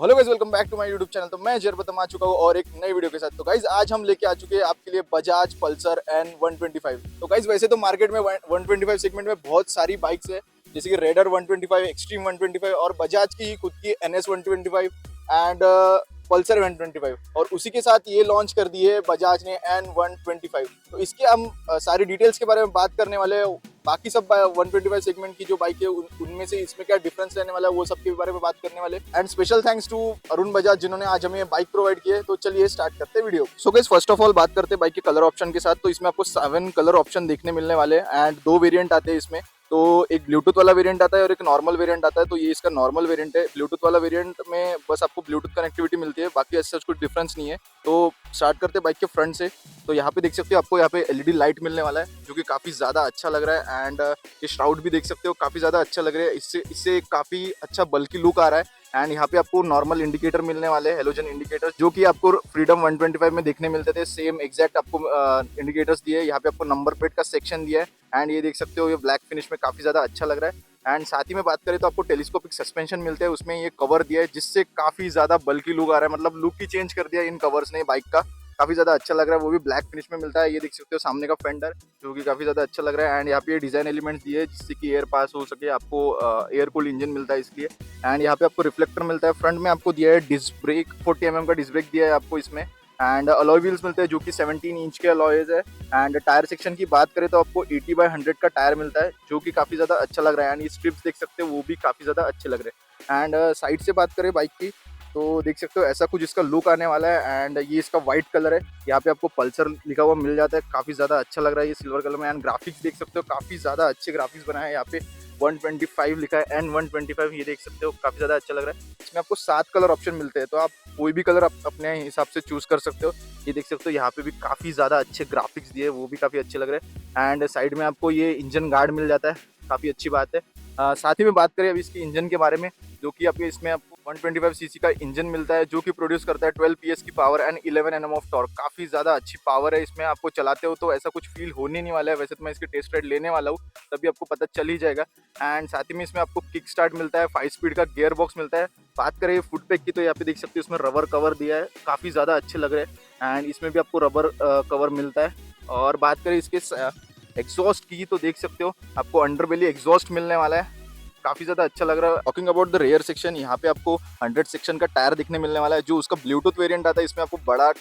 Hello guys, welcome back to my YouTube channel. तो मैं जरबतम आ चुका हूँ और एक नई वीडियो के साथ। तो गाइस आज हम लेके आ चुके हैं आपके लिए बजाज पल्सर N125। तो गाइस वैसे तो मार्केट में 125 सेगमेंट में बहुत सारी बाइक्स है, जैसे कि रेडर 125, एक्सट्रीम 125 और बजाज की खुद की NS 125 एंड पल्सर 125। और उसी के साथ ये लॉन्च कर दी है बजाज ने N125। तो इसके हम सारी डिटेल्स के बारे में बात करने वाले हैं। बाकी सब 125 सेगमेंट की जो बाइक है उनमें से इसमें क्या डिफरेंस रहने वाला है वो सब के बारे में बात करने वाले। And special thanks to Arun Bajaj जिन्होंने आज हमें बाइक प्रोवाइड की है। तो चलिए स्टार्ट करते हैं video. So guys first of all बात करते हैं बाइक के कलर ऑप्शन के साथ। तो इसमें आपको 7 कलर ऑप्शन देखने मिलने वाले हैं एंड 2 वेरिएंट आते हैं इसमें। तो एक ब्लूटूथ वाला वेरिएंट आता है और एक नॉर्मल वेरिएंट आता है। तो ये इसका नॉर्मल वेरिएंट है। ब्लूटूथ वाला वेरिएंट में बस आपको ब्लूटूथ कनेक्टिविटी मिलती है, बाकी ऐसा कुछ डिफरेंस नहीं है। तो स्टार्ट करते हैं बाइक के फ्रंट से। तो यहाँ पे देख सकते हो आपको यहाँ पे एलईडी लाइट मिलने वाला है जो कि काफ़ी ज़्यादा अच्छा लग रहा है। एंड ये श्राउड भी देख सकते हो काफ़ी ज़्यादा अच्छा लग रहा है। इससे काफ़ी अच्छा बल्कि लुक आ रहा है। एंड यहाँ पे आपको नॉर्मल इंडिकेटर मिलने वाले हैं, हेलोजन इंडिकेटर, जो कि आपको फ्रीडम 125 में देखने मिलते थे। सेम एग्जैक्ट आपको इंडिकेटर्स दिए। यहाँ पे आपको नंबर प्लेट का सेक्शन दिया है एंड ये देख सकते हो ये ब्लैक फिनिश में काफ़ी ज़्यादा अच्छा लग रहा है। एंड साथ ही में बात करें तो आपको टेलीस्कोपिक सस्पेंशन मिलते हैं, उसमें ये कवर दिया है जिससे काफ़ी ज़्यादा बल्कि लुक आ रहा है। मतलब लुक ही चेंज कर दिया इन कवर्स ने बाइक का, काफ़ी ज़्यादा अच्छा लग रहा है। वो भी ब्लैक फिनिश में मिलता है। ये देख सकते हो सामने का फेंडर जो कि काफ़ी ज़्यादा अच्छा लग रहा है। एंड यहाँ पे डिज़ाइन एलिमेंट्स दिए जिससे कि एयर पास हो सके, आपको एयर कूल्ड इंजन मिलता है इसलिए। एंड यहाँ पे आपको रिफ्लेक्टर मिलता है। फ्रंट में आपको दिया है डिस्क ब्रेक, 40 mm का डिस्क ब्रेक दिया है आपको इसमें। एंड अलॉय व्हील्स मिलते हैं जो कि 17 इंच के अलॉयज है। एंड टायर सेक्शन की बात करें तो आपको 80/100 का टायर मिलता है जो कि काफ़ी ज़्यादा अच्छा लग रहा है। एंड ये स्ट्रिप्स देख सकते हो वो भी काफ़ी ज़्यादा अच्छे लग रहे हैं। एंड साइड से बात करें बाइक की तो देख सकते हो ऐसा कुछ इसका लुक आने वाला है। एंड ये इसका वाइट कलर है, यहाँ पे आपको पल्सर लिखा हुआ मिल जाता है, काफ़ी ज़्यादा अच्छा लग रहा है ये सिल्वर कलर में। एंड ग्राफिक्स देख सकते हो काफ़ी ज़्यादा अच्छे ग्राफिक्स बनाए हैं। यहाँ पे 125 लिखा है, N125, ये देख सकते हो काफ़ी ज़्यादा अच्छा लग रहा है। इसमें आपको 7 कलर ऑप्शन मिलते हैं, तो आप कोई भी कलर अपने हिसाब से चूज़ कर सकते हो। ये देख सकते हो यहाँ पे भी काफ़ी ज़्यादा अच्छे ग्राफिक्स दिए, वो भी काफ़ी अच्छे लग रहे हैं। एंड साइड में आपको ये इंजन गार्ड मिल जाता है, काफ़ी अच्छी बात है। साथ ही में बात करें अभी इसकी इंजन के बारे में, जो कि आपके इसमें आपको 125 सीसी का इंजन मिलता है जो कि प्रोड्यूस करता है 12 PS की power and 11 Nm of torque. काफ़ी ज़्यादा अच्छी पावर है इसमें, आपको चलाते हो तो ऐसा कुछ फील होने नहीं वाला है। वैसे तो मैं इसकी टेस्ट राइड लेने वाला हूँ, तभी आपको पता चल ही जाएगा। एंड साथ ही में इसमें आपको किक स्टार्ट मिलता है, 5 स्पीड का गियर बॉक्स मिलता है। बात करें फुट पैक की तो यहाँ पे देख सकते हो इसमें रबर कवर दिया है, काफ़ी ज़्यादा अच्छे लग रहे हैं। एंड इसमें भी आपको रबर कवर मिलता है। और बात करें इसके एग्जॉस्ट की तो देख सकते हो आपको अंडरबेली एग्जॉस्ट मिलने वाला है, काफ़ी ज़्यादा अच्छा लग रहा है। Talking about the rare section, यहाँ पे आपको 100 सेक्शन का टायर दिखने मिलने वाला है। जो उसका ब्लूटूथ वेरिएंट आता है इसमें आपको बड़ा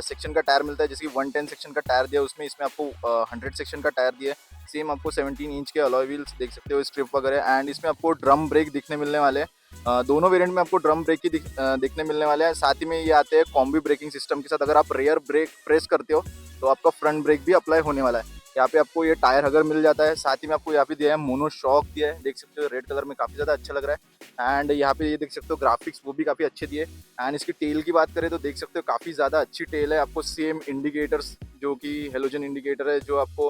सेक्शन का टायर मिलता है, जैसे कि 110 सेक्शन का टायर दिया उसमें, इसमें आपको 100 सेक्शन का टायर दिया है। सेम आपको 17 इंच के अलॉय व्हील्स देख सकते हो, स्ट्रिप वगैरह। एंड इसमें आपको ड्रम ब्रेक दिखने मिलने वाले हैं। दोनों वेरिएंट में आपको ड्रम ब्रेक ही देखने मिलने वाले हैं। साथ ही में ये आते हैं कॉम्बी ब्रेकिंग सिस्टम के साथ। अगर आप रेयर ब्रेक प्रेस करते हो तो आपका फ्रंट ब्रेक भी अप्लाई होने वाला है। यहाँ पे आपको ये टायर हगर मिल जाता है। साथ ही में आपको यहाँ पे दिया है मोनो शॉक दिया है, देख सकते हो रेड कलर में, काफ़ी ज़्यादा अच्छा लग रहा है। एंड यहाँ पे ये देख सकते हो ग्राफिक्स वो भी काफ़ी अच्छे दिए। एंड इसकी टेल की बात करें तो देख सकते हो काफ़ी ज़्यादा अच्छी टेल है। आपको सेम इंडिकेटर्स जो कि हेलोजन इंडिकेटर है जो आपको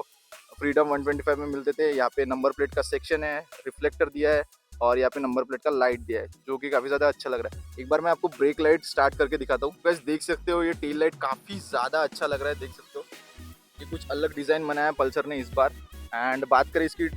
फ्रीडम 125 में मिलते थे। यहाँ पे नंबर प्लेट का सेक्शन है, रिफ्लेक्टर दिया है और यहाँ पे नंबर प्लेट का लाइट दिया है जो कि काफ़ी ज़्यादा अच्छा लग रहा है। एक बार मैं आपको ब्रेक लाइट स्टार्ट करके दिखाता हूँ। बस देख सकते हो ये टेल लाइट काफ़ी ज़्यादा अच्छा लग रहा है, देख सकते हो ये कुछ अलग डिज़ाइन बनाया है पल्सर ने इस बार। एंड बात करें इसकी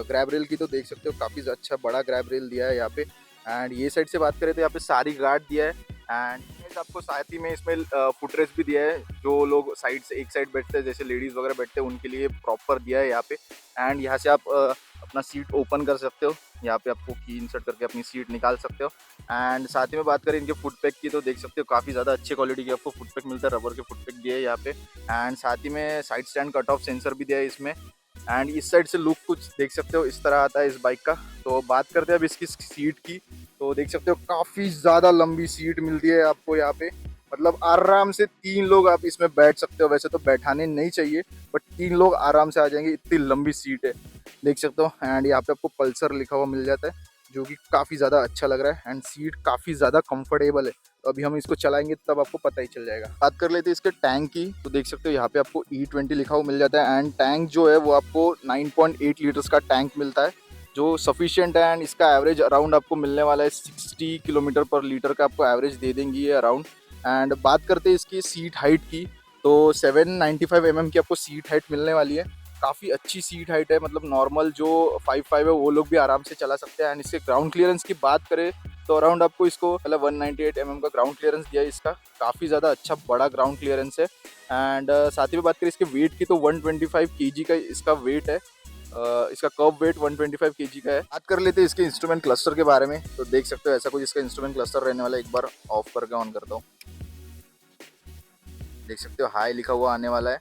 ग्रैब रेल की तो देख सकते हो काफ़ी अच्छा बड़ा ग्रैब रेल दिया है यहाँ पे। एंड ये साइड से बात करें तो यहाँ पे सारी गार्ड दिया है। एंड आपको साथ ही में इसमें फुटरेस्ट भी दिया है, जो लोग साइड से एक साइड बैठते हैं जैसे लेडीज़ वगैरह बैठते हैं उनके लिए प्रॉपर दिया है यहाँ पे। एंड यहाँ से आप अपना सीट ओपन कर सकते हो, यहाँ पे आपको की इंसर्ट करके अपनी सीट निकाल सकते हो। एंड साथ ही में बात करें इनके फुट पैक की तो देख सकते हो काफ़ी ज़्यादा अच्छे क्वालिटी के आपको फुट पैक मिलता है, रबर के फुट पैक दिए है यहाँ पे। एंड साथ ही में side stand cut off sensor भी दिया है इसमें। एंड इस साइड से लुक कुछ देख सकते हो इस तरह आता है इस बाइक का। तो बात करते हैं अब इसकी सीट की, तो देख सकते हो काफ़ी ज़्यादा लंबी सीट मिलती है आपको यहाँ पे। मतलब आराम से 3 लोग आप इसमें बैठ सकते हो। वैसे तो बैठाने नहीं चाहिए बट 3 लोग आराम से आ जाएंगे, इतनी लंबी सीट है, देख सकते हो। एंड यहाँ पे आपको पल्सर लिखा हुआ मिल जाता है जो कि काफ़ी ज़्यादा अच्छा लग रहा है। एंड सीट काफ़ी ज़्यादा कंफर्टेबल है, तो अभी हम इसको चलाएंगे तब आपको पता ही चल जाएगा। बात कर लेते हैं इसके टैंक की, तो देख सकते हो यहाँ पे आपको E20 लिखा हुआ मिल जाता है। एंड टैंक जो है वो आपको 9.8 लीटर्स का टैंक मिलता है जो सफिशिएंट है। एंड इसका एवरेज अराउंड आपको मिलने वाला है 60 किलोमीटर पर लीटर का आपको एवरेज दे देंगी ये अराउंड। एंड बात करते हैं इसकी सीट हाइट की, तो 795 mm की आपको सीट हाइट मिलने वाली है, काफ़ी अच्छी सीट हाइट है। मतलब नॉर्मल जो 5.5 है वो लोग भी आराम से चला सकते हैं। एंड इसके ग्राउंड क्लियरेंस की बात करें तो अराउंड आपको इसको मतलब 198 mm का ग्राउंड क्लियरेंस दिया है इसका, काफ़ी ज़्यादा अच्छा बड़ा ग्राउंड क्लियरेंस है। एंड साथ ही में बात करें इसके वेट की तो 125 kg का इसका वेट है। इसका कर्व वेट 125 kg का है। बात कर लेते हैं इसके इंस्ट्रूमेंट क्लस्टर के बारे में। तो देख सकते हो ऐसा कुछ इसका इंस्ट्रूमेंट क्लस्टर रहने वाला है। एक बार ऑफ करके ऑन करता हूँ, देख सकते हो हाई लिखा हुआ आने वाला है।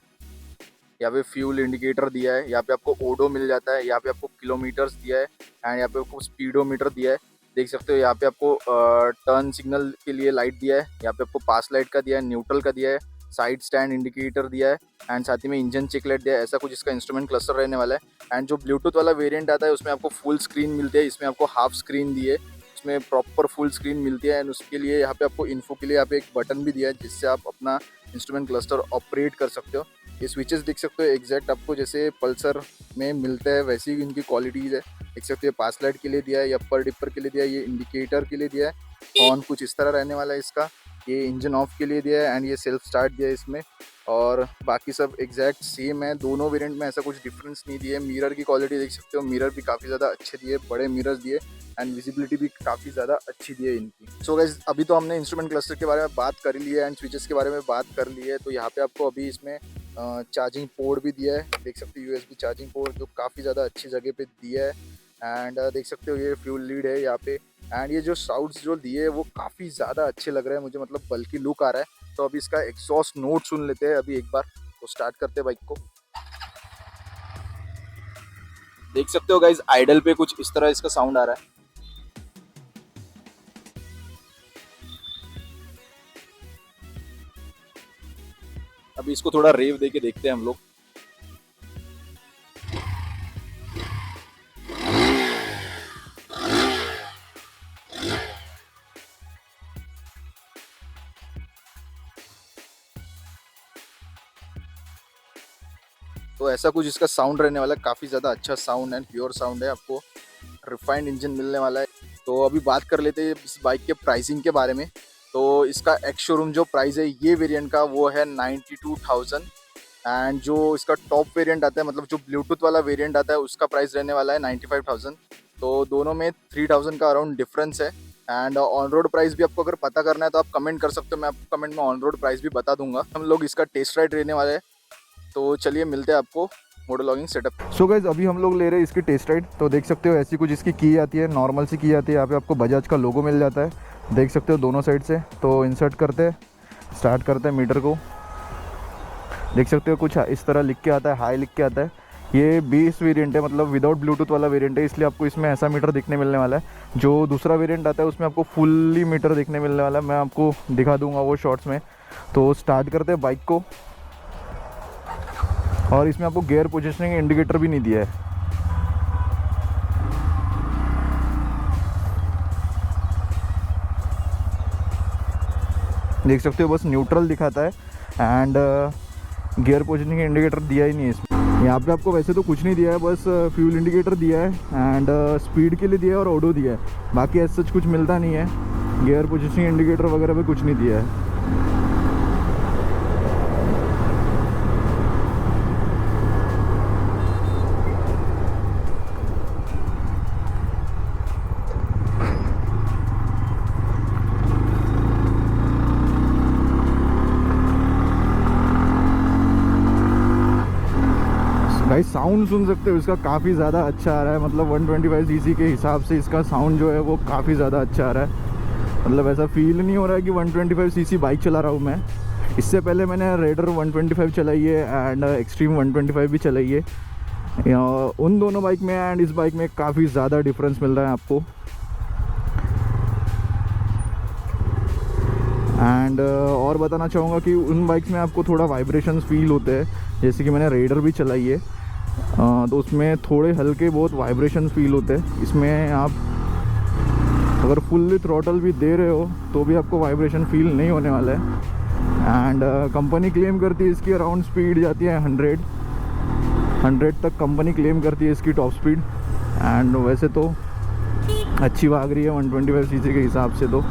यहाँ पे फ्यूल इंडिकेटर दिया है, यहाँ पे आपको ओडो मिल जाता है, यहाँ पे आपको किलोमीटर्स दिया है एंड यहाँ पे आपको स्पीडोमीटर दिया है। देख सकते हो यहाँ पे आपको टर्न सिग्नल के लिए लाइट दिया है, यहाँ पे आपको पास लाइट का दिया है, न्यूट्रल का दिया है, साइड स्टैंड इंडिकेटर दिया है एंड साथ ही में इंजन चेक लाइट दिया है। ऐसा कुछ इसका इंस्ट्रूमेंट क्लस्टर रहने वाला है। एंड जो ब्लूटूथ वाला वेरिएंट आता है उसमें आपको फुल स्क्रीन मिलती है, इसमें आपको हाफ स्क्रीन दी है, उसमें प्रॉपर फुल स्क्रीन मिलती है। एंड उसके लिए यहाँ पे आपको इन्फो के लिए यहाँ पे एक बटन भी दिया है जिससे आप अपना इंस्ट्रूमेंट क्लस्टर ऑपरेट कर सकते हो। ये स्विचेस देख सकते हो एग्जैक्ट आपको जैसे पल्सर में मिलता है वैसी ही इनकी क्वालिटीज़ है। देख सकते हो पास लाइट के लिए दिया है, या अपर डिपर के लिए दिया है, ये इंडिकेटर के लिए दिया है, ऑन कुछ इस तरह रहने वाला है इसका, ये इंजन ऑफ के लिए दिया है एंड ये सेल्फ स्टार्ट दिया है इसमें। और बाकी सब एग्जैक्ट सेम है, दोनों वेरिएंट में ऐसा कुछ डिफरेंस नहीं दिया है। मिरर की क्वालिटी देख सकते हो, मिरर भी काफ़ी ज़्यादा अच्छे दिए, बड़े मिरर्स दिए एंड विजिबिलिटी भी काफ़ी ज़्यादा अच्छी दी है इनकी। सो गाइस अभी तो हमने इंस्ट्रूमेंट क्लस्टर के बारे में बात कर ली है एंड स्विचेस के बारे में बात कर ली है। तो यहाँ पे आपको अभी इसमें चार्जिंग पोर्ट भी दिया है, देख सकते हो USB चार्जिंग पोर्ट जो काफ़ी ज़्यादा अच्छी जगह पे दिया है। एंड देख सकते हो ये फ्यूल लीड है यहाँ पे। एंड ये जो साउंड्स जो दिए है वो काफ़ी ज़्यादा अच्छे लग रहे हैं मुझे, मतलब बल्कि लुक आ रहा है। तो अभी इसका एग्जॉस्ट नोट सुन लेते हैं अभी एक बार। तो स्टार्ट करते हैं बाइक को। देख सकते हो गाइज आइडल पे कुछ इस तरह इसका साउंड आ रहा है। अभी इसको थोड़ा रेव दे के देखते हैं हम लोग। तो ऐसा कुछ इसका साउंड रहने वाला है, काफ़ी ज़्यादा अच्छा साउंड एंड प्योर साउंड है, आपको रिफाइंड इंजन मिलने वाला है। तो अभी बात कर लेते हैं इस बाइक के प्राइसिंग के बारे में। तो इसका एक्स शोरूम जो प्राइस है ये वेरिएंट का वो है 92,000 एंड जो इसका टॉप वेरिएंट आता है, मतलब जो ब्लूटूथ वाला वेरिएंट आता है उसका प्राइस रहने वाला है 95,000। तो दोनों में 3,000 का अराउंड डिफरेंस है। एंड ऑन रोड प्राइस भी आपको अगर पता करना है तो आप कमेंट कर सकते हो, मैं आपको कमेंट में ऑन रोड प्राइस भी बता दूंगा। हम लोग इसका टेस्ट राइड रहने वाले हैं, तो चलिए मिलते हैं आपको मोटो लॉगिंग सेटअप। सो गाइस अभी हम लोग ले रहे हैं इसकी टेस्ट राइड। तो देख सकते हो ऐसी कुछ इसकी की आती है, नॉर्मल सी की आती है। यहाँ पे आपको बजाज का लोगो मिल जाता है, देख सकते हो दोनों साइड से। तो इंसर्ट करते हैं, स्टार्ट करते हैं मीटर को। देख सकते हो कुछ इस तरह लिख के आता है, हाई लिख के आता है। ये 20 वेरिएंट है, मतलब विदाउट ब्लूटूथ वाला वेरिएंट है, इसलिए आपको इसमें ऐसा मीटर दिखने मिलने वाला है। जो दूसरा वेरिएंट आता है उसमें आपको फुल्ली मीटर दिखने मिलने वाला है, मैं आपको दिखा दूंगा वो शॉर्ट्स में। तो स्टार्ट करते हैं बाइक को। और इसमें आपको गियर पोजीशनिंग इंडिकेटर भी नहीं दिया है। देख सकते हो बस न्यूट्रल दिखाता है एंड गियर पोजीशनिंग इंडिकेटर दिया ही नहीं है इसमें। यहाँ पे आपको वैसे तो कुछ नहीं दिया है, बस फ्यूल इंडिकेटर दिया है एंड स्पीड के लिए दिया है और ऑडो दिया है। बाकी ऐसा कुछ मिलता नहीं है, गियर पोजीशनिंग इंडिकेटर वगैरह पे कुछ नहीं दिया है। भाई साउंड सुन सकते हो इसका, काफ़ी ज़्यादा अच्छा आ रहा है। मतलब 125 सीसी के हिसाब से इसका साउंड जो है वो काफ़ी ज़्यादा अच्छा आ रहा है। मतलब ऐसा फील नहीं हो रहा है कि 125 सीसी बाइक चला रहा हूँ मैं। इससे पहले मैंने रेडर 125 चलाई है एंड एक्सट्रीम 125 भी चलाई है। उन दोनों बाइक में एंड इस बाइक में काफ़ी ज़्यादा डिफरेंस मिल रहा है आपको। एंड और बताना चाहूँगा कि उन बाइक्स में आपको थोड़ा वाइब्रेशंस फील होते हैं, जैसे कि मैंने रेडर भी चलाई है तो उसमें थोड़े हल्के बहुत वाइब्रेशन फील होते हैं। इसमें आप अगर फुल्ली थ्रॉटल भी दे रहे हो तो भी आपको वाइब्रेशन फील नहीं होने वाला है। एंड कंपनी क्लेम करती है इसकी अराउंड स्पीड जाती है 100 तक कंपनी क्लेम करती है इसकी टॉप स्पीड। एंड वैसे तो अच्छी भाग रही है 125 सीसी के हिसाब से। तो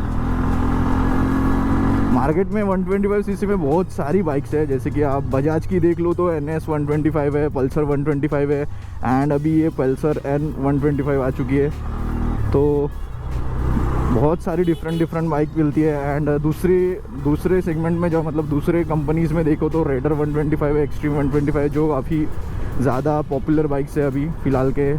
मार्केट में 125 सीसी में बहुत सारी बाइक्स है, जैसे कि आप बजाज की देख लो तो NS 125 है, पल्सर 125 है एंड अभी ये पल्सर N 125 आ चुकी है। तो बहुत सारी डिफरेंट बाइक मिलती है। एंड दूसरे सेगमेंट में जो मतलब दूसरे कंपनीज़ में देखो तो रेडर 125 है, एक्सट्रीम 125 जो काफ़ी ज़्यादा पॉपुलर बाइक्स है अभी फ़िलहाल के।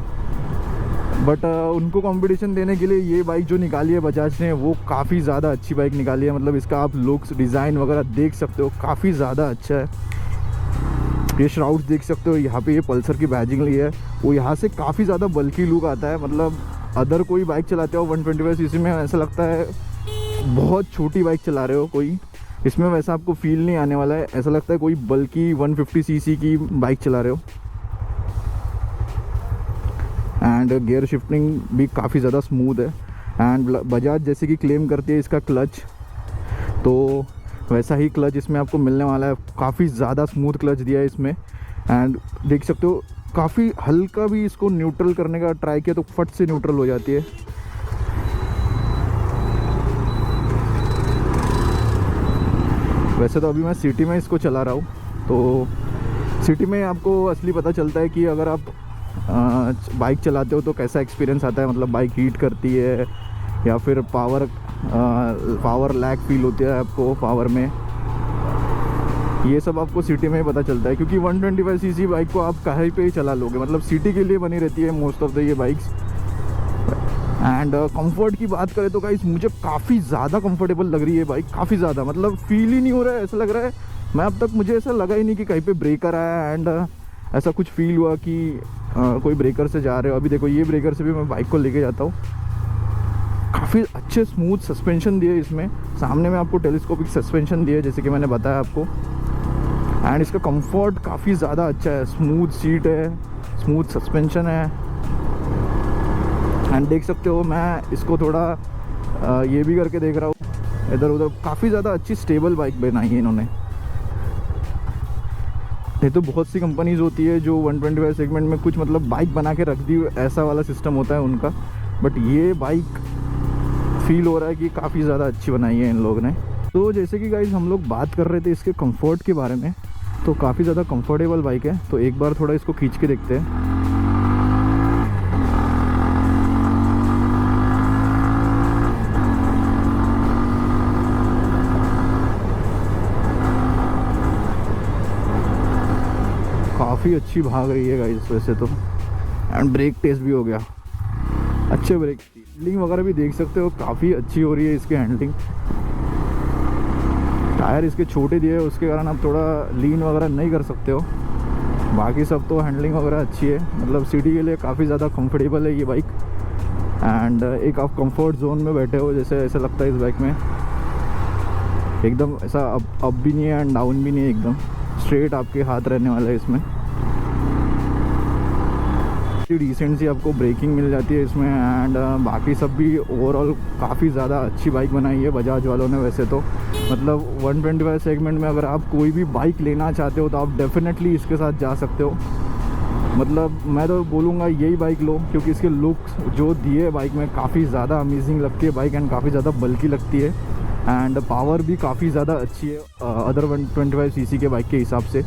बट उनको कंपटीशन देने के लिए ये बाइक जो निकाली है बजाज ने वो काफ़ी ज़्यादा अच्छी बाइक निकाली है। मतलब इसका आप लुक्स डिज़ाइन वगैरह देख सकते हो, काफ़ी ज़्यादा अच्छा है। ये श्राउड्स देख सकते हो, यहाँ पे ये पल्सर की बैजिंग ली है, वो यहाँ से काफ़ी ज़्यादा बल्कि लुक आता है। मतलब अदर कोई बाइक चलाते हो 125 सीसी में ऐसा लगता है बहुत छोटी बाइक चला रहे हो कोई, इसमें वैसा आपको फील नहीं आने वाला है। ऐसा लगता है कोई बल्कि 150 सीसी की बाइक चला रहे हो। एंड गियर शिफ्टिंग भी काफ़ी ज़्यादा स्मूथ है। एंड बजाज जैसे कि क्लेम करती है इसका क्लच, तो वैसा ही क्लच इसमें आपको मिलने वाला है। काफ़ी ज़्यादा स्मूथ क्लच दिया है इसमें। एंड देख सकते हो काफ़ी हल्का भी इसको न्यूट्रल करने का ट्राई किया तो फट से न्यूट्रल हो जाती है। वैसे तो अभी मैं सिटी में इसको चला रहा हूँ, तो सिटी में आपको असली पता चलता है कि अगर आप बाइक चलाते हो तो कैसा एक्सपीरियंस आता है। मतलब बाइक हीट करती है या फिर पावर लैग फील होती है आपको पावर में, ये सब आपको सिटी में ही पता चलता है। क्योंकि 125 सीसी बाइक को आप कहीं पे ही चला लोगे, मतलब सिटी के लिए बनी रहती है मोस्ट ऑफ द ये बाइक्स। एंड कंफर्ट की बात करें तो गाइस मुझे काफ़ी ज़्यादा कंफर्टेबल लग रही है बाइक, काफ़ी ज़्यादा। मतलब फील ही नहीं हो रहा है, ऐसा लग रहा है मैं अब तक मुझे ऐसा लगा ही नहीं कि कहीं पे ब्रेकर आया एंड ऐसा कुछ फील हुआ कि कोई ब्रेकर से जा रहे हो। अभी देखो ये ब्रेकर से भी मैं बाइक को लेके जाता हूँ। काफ़ी अच्छे स्मूथ सस्पेंशन दिए इसमें, सामने में आपको टेलीस्कोपिक सस्पेंशन दिए जैसे कि मैंने बताया आपको। एंड इसका कंफर्ट काफ़ी ज़्यादा अच्छा है, स्मूथ सीट है, स्मूथ सस्पेंशन है। एंड देख सकते हो मैं इसको थोड़ा ये भी करके देख रहा हूँ इधर उधर। काफ़ी ज़्यादा अच्छी स्टेबल बाइक बनाई है इन्होंने। ये तो बहुत सी कंपनीज होती है जो 125 सेगमेंट में कुछ मतलब बाइक बना के रख दी, ऐसा वाला सिस्टम होता है उनका। बट ये बाइक फील हो रहा है कि काफ़ी ज़्यादा अच्छी बनाई है इन लोगों ने। तो जैसे कि गाइस हम लोग बात कर रहे थे इसके कंफर्ट के बारे में, तो काफ़ी ज़्यादा कंफर्टेबल बाइक है। तो एक बार थोड़ा इसको खींच के देखते हैं। काफ़ी अच्छी भाग रही है गाइस वैसे तो। एंड ब्रेक टेस्ट भी हो गया, अच्छे ब्रेक। हैंडलिंग वगैरह भी देख सकते हो काफ़ी अच्छी हो रही है इसकी हैंडलिंग। टायर इसके छोटे दिए उसके कारण आप थोड़ा लीन वगैरह नहीं कर सकते हो, बाकी सब तो हैंडलिंग वगैरह अच्छी है। मतलब सिटी के लिए काफ़ी ज़्यादा कंफर्टेबल है ये बाइक। एंड एक आप कंफर्ट जोन में बैठे हो जैसे ऐसा लगता है इस बाइक में। एकदम ऐसा अप भी नहीं है एंड डाउन भी नहीं है, एकदम स्ट्रेट आपके हाथ रहने वाला है इसमें। डिसेंट सी आपको ब्रेकिंग मिल जाती है इसमें। एंड बाकी सब भी ओवरऑल काफ़ी ज़्यादा अच्छी बाइक बनाई है बजाज वालों ने वैसे तो। मतलब 125 सेगमेंट में अगर आप कोई भी बाइक लेना चाहते हो तो आप डेफिनेटली इसके साथ जा सकते हो। मतलब मैं तो बोलूँगा यही बाइक लो, क्योंकि इसके लुक्स जो दिए बाइक में काफ़ी ज़्यादा अमेजिंग लगती है बाइक। एंड काफ़ी ज़्यादा बल्कि लगती है। एंड पावर भी काफ़ी ज़्यादा अच्छी है अदर 125 सीसी के बाइक के हिसाब से।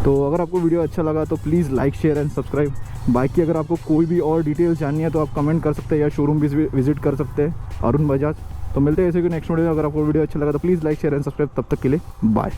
तो अगर आपको वीडियो अच्छा लगा तो please like share and subscribe. Bike की अगर आपको कोई भी और डिटेल्स जाननी है तो आप कमेंट कर सकते हैं या शोरूम भी विजिट कर सकते हैं अरुण बजाज। तो मिलते हैं ऐसे कि नेक्स्ट वीडियो में। अगर आपको वीडियो अच्छा लगा तो please like share and subscribe. तब तक के लिए बाय।